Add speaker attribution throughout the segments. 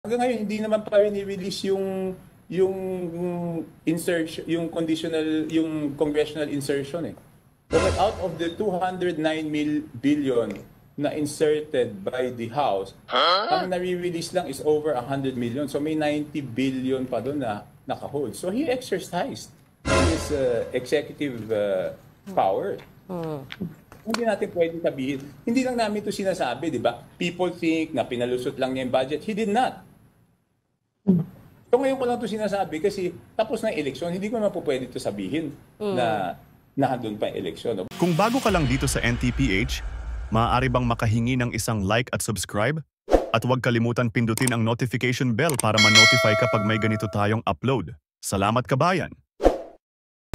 Speaker 1: Hanggang ngayon hindi naman pa release yung insertion, yung conditional, yung congressional insertion eh. But out of the 209 billion na inserted by the House, ang nare-release lang is over 100 million. So may 90 billion pa doon na nakahold. So he exercised his executive power. Hindi natin pwedeng sabihin. Hindi lang namin ito sinasabi, di ba? People think na pinalusot lang niya yung budget. He did not. So ngayon ko lang ito sinasabi kasi tapos na eleksyon, hindi ko naman po pwede ito sabihin na nandun pa yung eleksyon. No?
Speaker 2: Kung bago ka lang dito sa NTPH, maaari bang makahingi ng isang like at subscribe? At huwag kalimutan pindutin ang notification bell para ma-notify kapag may ganito tayong upload. Salamat kabayan!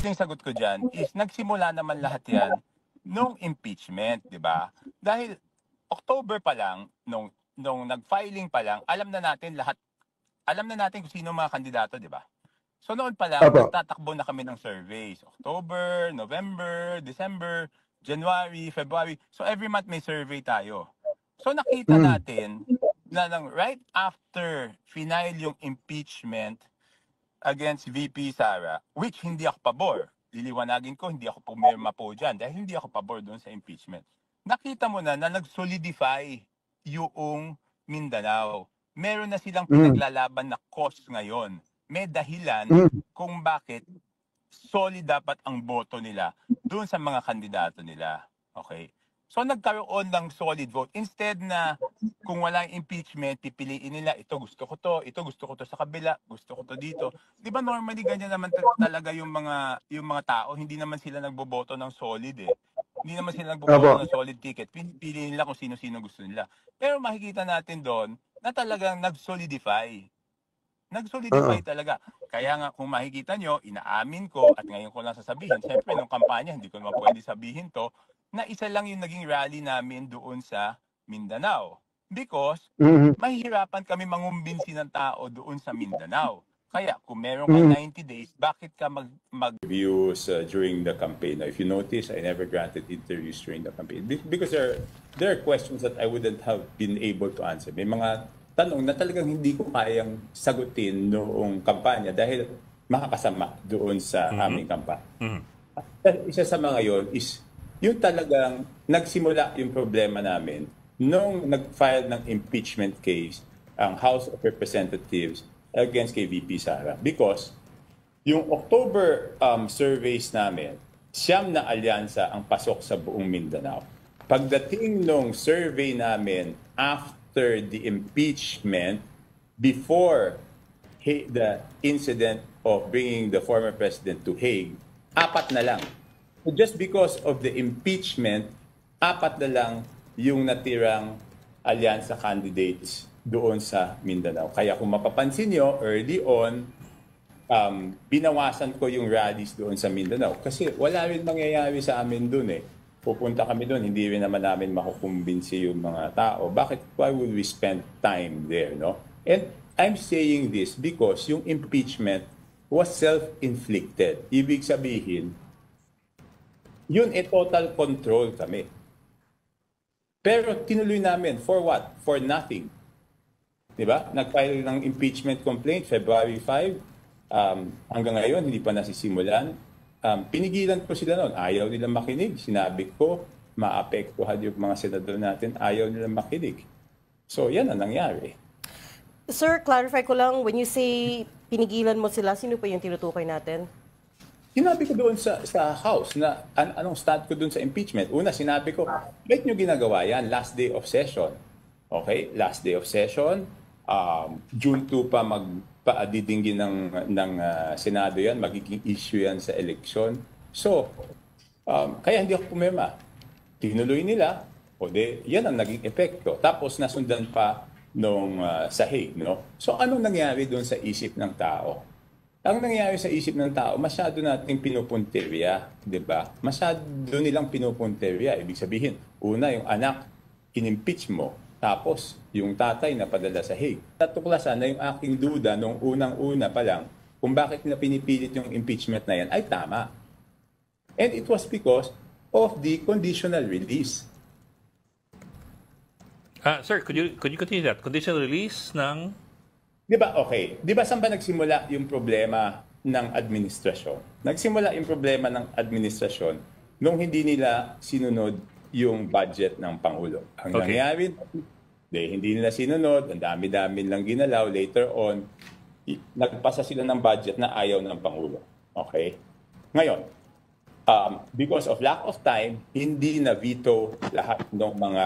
Speaker 1: Yung sagot ko dyan is nagsimula naman lahat yan nung impeachment, di ba? Dahil October pa lang, nung nag-filing pa lang, alam na natin kung sino mga kandidato, di ba? So noon pa lang, nagtatakbo na kami ng surveys. October, November, December, January, February. So every month may survey tayo. So nakita natin na right after final yung impeachment against VP Sara, which hindi ako pabor. Liliwanagin ko, hindi ako pumirma po dyan dahil hindi ako pabor doon sa impeachment. Nakita mo na nag-solidify yung Mindanao. Meron na silang pinaglalaban na cause ngayon. May dahilan kung bakit solid dapat ang boto nila doon sa mga kandidato nila. Okay? So nagkaroon ng solid vote. Instead na kung walang impeachment, pipiliin nila, ito gusto ko to sa kabila, gusto ko to dito. Di ba normally ganyan naman talaga yung mga tao, hindi naman sila nagboboto ng solid eh. Hindi naman sila nagboboto ng solid ticket. Pili nila kung sino-sino gusto nila. Pero makikita natin doon na talagang nag-solidify. Nag-solidify talaga. Kaya nga kung makikita nyo, inaamin ko at ngayon ko lang sasabihin, siyempre nung kampanya, hindi ko naman pwede sabihin to, na isa lang yung naging rally namin doon sa Mindanao. Because mahihirapan kami mangumbinsi ng tao doon sa Mindanao. Kaya kung meron ka 90 days, bakit ka mag-reviews during the campaign? Now, if you notice, I never granted interviews during the campaign. Because there are questions that I wouldn't have been able to answer. May mga tanong na talagang hindi ko kayang sagutin noong kampanya dahil makakasama doon sa aming kampanya. Isa sa mga yon is yung talagang nagsimula yung problema namin nung nag-file ng impeachment case ang House of Representatives against kay VP Sara. Because yung October surveys namin, 9 na alyansa ang pasok sa buong Mindanao. Pagdating nung survey namin after the impeachment, before the incident of bringing the former president to Hague, 4 na lang. So just because of the impeachment, 4 na lang yung natirang alyansa candidates doon sa Mindanao. Kaya kung mapapansin nyo, early on, binawasan ko yung rallies doon sa Mindanao. Kasi wala rin mangyayari sa amin doon eh. Pupunta kami doon, hindi rin naman namin makukumbinsi yung mga tao. Why would we spend time there, no? And I'm saying this because yung impeachment was self-inflicted. Ibig sabihin, yun total control kami. Pero tinuloy namin, for what? For nothing. Diba? Nag-file ng impeachment complaint February 5. Hanggang ngayon, hindi pa nasisimulan. Pinigilan ko sila noon. Ayaw nilang makinig. Sinabi ko, maapektuhan yung mga senador natin. Ayaw nilang makinig. So, yan ang nangyari.
Speaker 3: Sir, clarify ko lang, when you say pinigilan mo sila, sino pa yung tinutukoy natin?
Speaker 1: Sinabi ko doon sa House na anong stand ko doon sa impeachment. Una, sinabi ko, bakit nyo ginagawa yan? Last day of session. Okay? Last day of session. June 2 pa magpaadidinggin ng Senado yan. Magiging issue yan sa election. So, kaya hindi ako pumirma. Tinuloy nila. O yan ang naging epekto. Tapos nasundan pa nung sa Hague. No? So, anong nangyari doon sa isip ng tao? Ang nangyayari sa isip ng tao, masyado nating pinupunterya, di ba? Masyado nilang pinupunterya. Ibig sabihin, una, yung anak, inimpeach mo. Tapos, yung tatay na padala sa Hague. Natuklasan na yung aking duda nung unang-una pa lang, kung bakit nila pinipilit yung impeachment na yan, ay tama. And it was because of the conditional release.
Speaker 4: Sir, could you continue that? Conditional release ng
Speaker 1: Di ba, okay. Di ba saan ba nagsimula yung problema ng administrasyon? Nagsimula yung problema ng administrasyon nung hindi nila sinunod yung budget ng Pangulo. Ang
Speaker 4: Okay.
Speaker 1: nangyari, hindi nila sinunod, ang dami-dami lang ginalaw. Later on, nagpasa sila ng budget na ayaw ng Pangulo. Okay? Ngayon, because of lack of time, hindi na veto lahat ng mga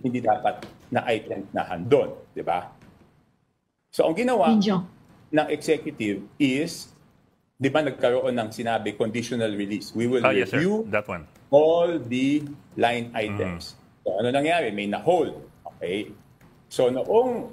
Speaker 1: hindi dapat na item na handon. Di ba? So, ang ginawa
Speaker 5: Video.
Speaker 1: ng executive is, di ba nagkaroon ng sinabi, conditional release. We will
Speaker 4: Yes, sir.
Speaker 1: review
Speaker 4: That one.
Speaker 1: all the line items. So, ano nangyari? May na-hold. Okay? So, noong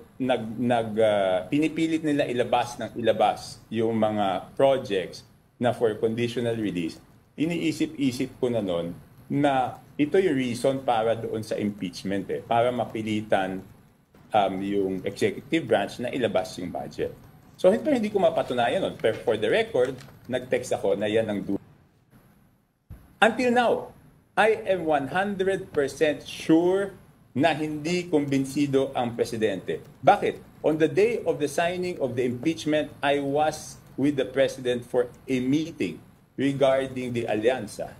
Speaker 1: pinipilit nila ilabas yung mga projects na for conditional release, iniisip-isip ko na noon na ito yung reason para doon sa impeachment para mapilitan yung executive branch na ilabas yung budget. So, hindi ko mapatunayan nun. Pero for the record, nag-text ako na yan ang Until now, I am 100% sure na hindi kumbinsido ang presidente. Bakit? On the day of the signing of the impeachment, I was with the president for a meeting regarding the alyansa.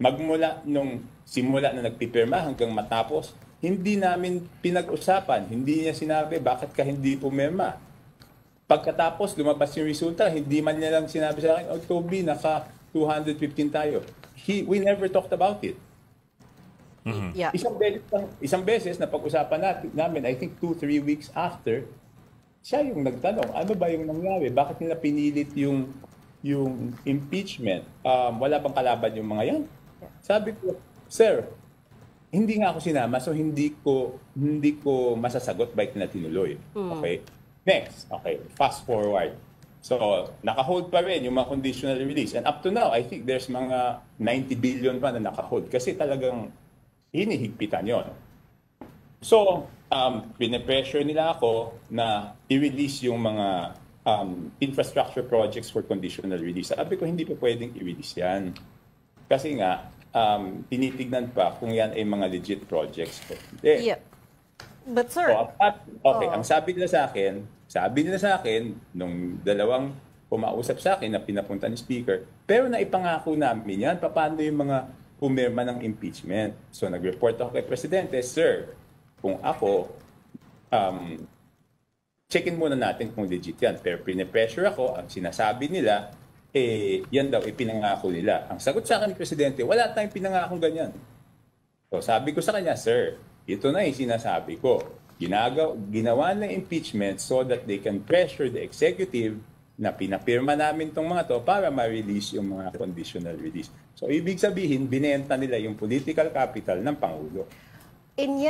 Speaker 1: Magmula nung simula na nagpipirma hanggang matapos, hindi namin pinag-usapan. Hindi niya sinabi, bakit ka hindi pumirma? Pagkatapos, lumabas yung resulta, hindi man niya lang sinabi sa akin, Toby, naka 215 tayo. We never talked about it.
Speaker 3: Yeah.
Speaker 1: Isang beses na pag-usapan namin, I think 2-3 weeks after, siya yung nagtanong, ano ba yung nangyari? Bakit nila pinilit yung impeachment? Wala bang kalaban yung mga yan? Sabi ko, sir, hindi nga ako sinama, so hindi ko masasagot bakit na tinuloy. Okay? Next, okay, fast forward. So, naka-hold pa rin yung mga conditional release. And up to now, I think there's mga 90 billion pa na naka-hold kasi talagang hinihigpitan yon. So, pinipressure nila ako na i-release yung mga infrastructure projects for conditional release. Sabi ko, hindi pa pwedeng i-release yan. Kasi nga, tinitignan pa kung yan ay mga legit projects. Hindi.
Speaker 3: Yeah. But sir,
Speaker 1: Ang sabi nila sa akin, nung dalawang pumausap sa akin na pinapunta ni Speaker, pero naipangako namin yan, paano yung mga pumirma ng impeachment. So nag-report ako kay Presidente, sir, kung ako, checkin muna natin kung legit yan. Pero pinipressure ako, ang sinasabi nila, yan daw, ipinangako nila. Ang sagot sa akin ni Presidente, wala tayong pinangakong ganyan. So sabi ko sa kanya, sir, ito na yung sinasabi ko. Ginawa na impeachment so that they can pressure the executive na pinapirma namin tong mga to para ma-release yung mga conditional release. So ibig sabihin, binenta nila yung political capital ng Pangulo.
Speaker 3: and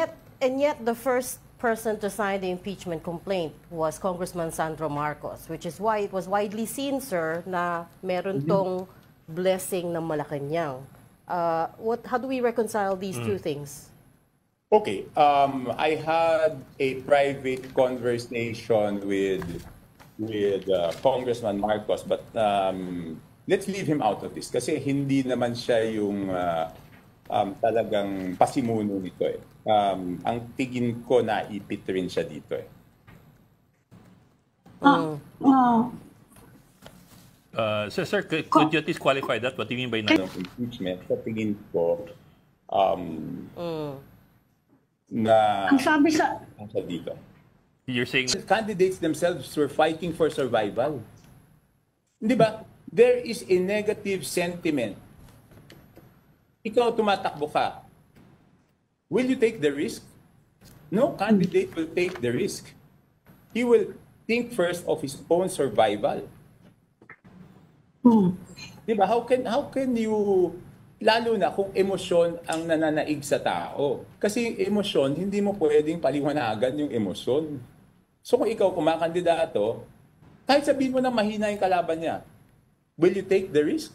Speaker 3: yet the first person to sign the impeachment complaint was Congressman Sandro Marcos, which is why it was widely seen, sir, na meron tong blessing ng Malacanang. How do we reconcile these two things?
Speaker 1: Okay, I had a private conversation with Congressman Marcos, but let's leave him out of this kasi hindi naman siya yung talagang pasimuno nito ang tingin ko naipit rin siya dito
Speaker 4: Sir, could you at least qualify that? What do you mean by
Speaker 1: Ng impeachment, sa tingin ko na
Speaker 5: Ang sabi sa...
Speaker 1: siya dito.
Speaker 4: You're saying
Speaker 1: Candidates themselves were fighting for survival. Di ba? There is a negative sentiment. Ikaw tumatakbo ka. Will you take the risk? No candidate will take the risk. He will think first of his own survival. Di ba? How can you, lalo na kung emosyon ang nananaig sa tao. Kasi emosyon, hindi mo pwedeng paliwanagan yung emosyon. So kung ikaw kumakandidato, kahit sabihin mo na mahina yung kalaban niya, will you take the risk?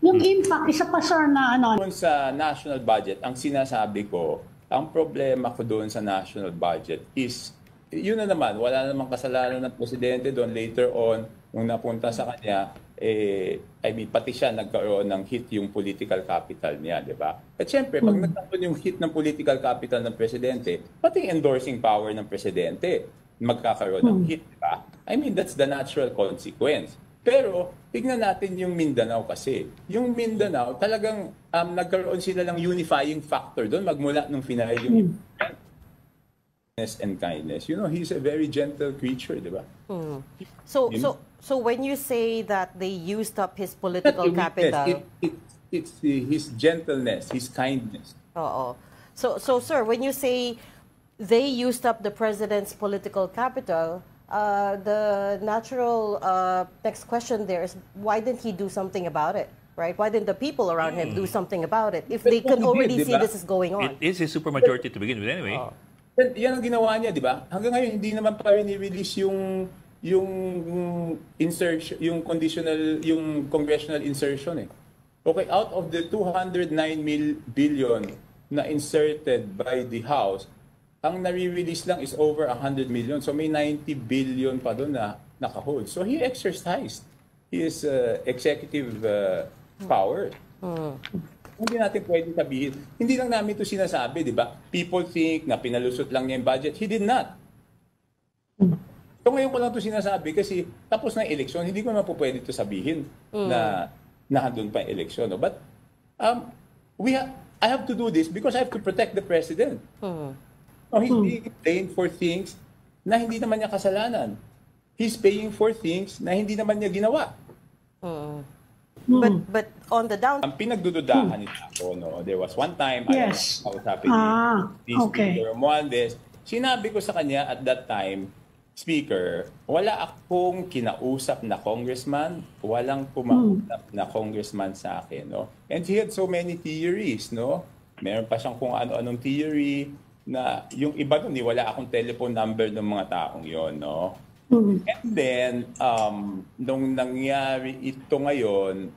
Speaker 5: Yung impact, isa pa sir na ano,
Speaker 1: Doon sa national budget, ang sinasabi ko, ang problema ko doon sa national budget is, yun na naman, wala namang kasalanan ng presidente doon later on, nung napunta sa kanya, I mean, pati siya nagkaroon ng hit yung political capital niya, di ba? At syempre, pag nagkaroon yung hit ng political capital ng presidente, pati yung endorsing power ng presidente, magkakaroon ng hit, di ba? I mean, that's the natural consequence. Pero, tignan natin yung Mindanao kasi. Yung Mindanao, talagang nagkaroon sila ng unifying factor doon magmula nung final yung and kindness. You know, he's a very gentle creature, di ba?
Speaker 3: So when you say that they used up his
Speaker 1: Not
Speaker 3: political
Speaker 1: the weakness,
Speaker 3: capital,
Speaker 1: it's his gentleness, his kindness.
Speaker 3: oo. So sir, when you say they used up the president's political capital, the natural next question there is why didn't he do something about it? Right? Why didn't the people around him do something about it? If they
Speaker 1: But
Speaker 3: can
Speaker 1: he
Speaker 3: already
Speaker 1: did,
Speaker 3: see
Speaker 1: diba?
Speaker 3: this is going on.
Speaker 4: It is a supermajority to begin with anyway.
Speaker 1: Yan ang ginawa niya, di ba? Hanggang ngayon, hindi naman pa rin i-release yung insertion, yung conditional, yung congressional insertion eh. Okay, out of the 209 billion na inserted by the House, ang nare-release lang is over 100 million. So may 90 billion pa doon na nakahold. So he exercised his executive power. Hindi natin pwedeng sabihin. Hindi lang namin ito sinasabi, di ba? People think na pinalusot lang niya yung budget. He did not. So ngayon ko lang ito sinasabi kasi tapos na yung eleksyon, hindi ko naman po pwede ito sabihin na nandun pa yung eleksyon. No? But I have to do this because I have to protect the president. No, he's being blamed for things na hindi naman niya kasalanan. He's paying for things na hindi naman niya ginawa.
Speaker 3: But on the down,
Speaker 1: Ang pinagdududahan nito ako, no, there was one time,
Speaker 5: Yes.
Speaker 1: I was happy
Speaker 5: Okay.
Speaker 1: Speaker Romualdez, sinabi ko sa kanya at that time, Speaker, wala akong kinausap na congressman, walang kumausap na congressman sa akin, no? And he had so many theories, no? Meron pa siyang kung ano-anong theory na yung iba doon, wala akong telephone number ng mga taong yon, no? And then, nung nangyari ito ngayon,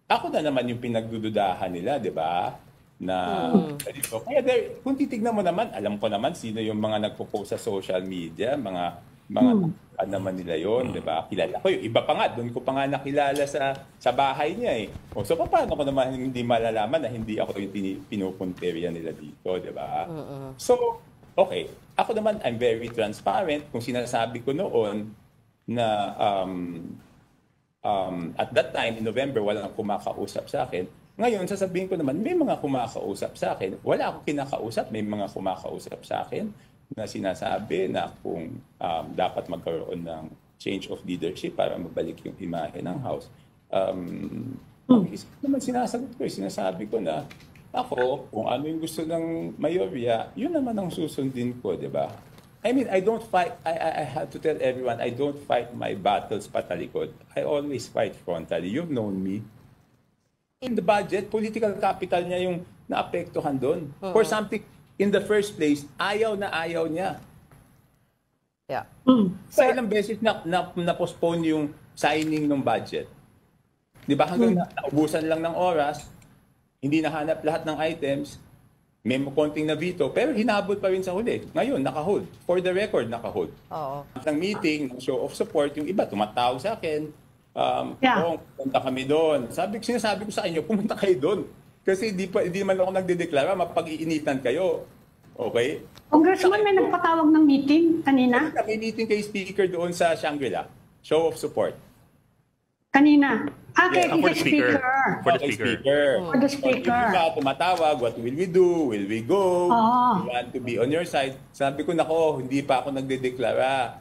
Speaker 1: ako na naman yung pinagdududahan nila, di ba? Na, kaya kung titignan mo naman, alam ko naman sino yung mga nagpo-post sa social media, mga naman nila yon, di ba? Kilala ko yung iba pa nga, doon ko pa nga nakilala sa bahay niya eh. So, paano ko naman hindi malalaman na hindi ako yung pinupunteriya nila dito, di ba? So, okay. Ako naman, I'm very transparent. Kung sinasabi ko noon na at that time, in November, walang kumakausap sa akin. Ngayon, sasabihin ko naman, may mga kumakausap sa akin. Wala akong kinakausap, may mga kumakausap sa akin na sinasabi na kung dapat magkaroon ng change of leadership para mabalik yung imahe ng House. Naman sinasabi ko na ako, kung ano yung gusto ng mayorya, yun naman ang susundin ko, di ba? I mean, I don't fight, I have to tell everyone, I don't fight my battles patalikod. I always fight frontally. You've known me. In the budget, political capital niya yung naapektuhan doon. For something, in the first place, ayaw niya.
Speaker 3: yeah.
Speaker 1: So, ilang beses na-postpone yung signing ng budget. Di ba? Hanggang naubusan lang ng oras, hindi nahanap lahat ng items, may konting na veto, pero hinabot pa rin sa huli. Ngayon, naka-hold. For the record, naka-hold.
Speaker 3: Oo.
Speaker 1: Ng meeting, ng show of support, yung iba tumatawag sa akin,
Speaker 5: Yeah.
Speaker 1: punta kami doon. Sinasabi ko sa inyo, pumunta kayo doon. Kasi hindi naman ako nagdedeklara, mapag-iinitan kayo. Okay?
Speaker 5: Congressman, may nagpatawag ng meeting kanina?
Speaker 1: May meeting kay Speaker doon sa Shangri-La. Show of support.
Speaker 5: Kanina. Kay
Speaker 4: For the speaker. For the
Speaker 1: Okay,
Speaker 4: speaker.
Speaker 5: For the speaker.
Speaker 1: Yung iba tumatawag, what will we do? Will we go?
Speaker 5: Oo.
Speaker 1: We want to be on your side. Sabi ko, nako, hindi pa ako nagdedeklara.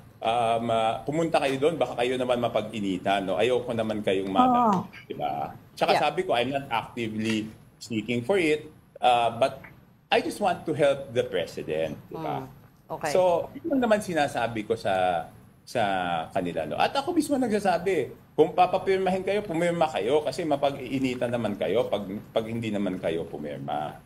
Speaker 1: Pumunta kayo doon, baka kayo naman mapag-initan. No? Ayoko naman kayong mata. Diba? Tsaka
Speaker 3: Yeah.
Speaker 1: sabi ko, I'm not actively seeking for it, but I just want to help the president. Diba?
Speaker 3: Okay.
Speaker 1: So, yun lang naman sinasabi ko sa kanila. No? At ako mismo nagsasabi, kung papapirmahin kayo, pumirma kayo kasi mapag-iinitan naman kayo pag hindi naman kayo pumirma.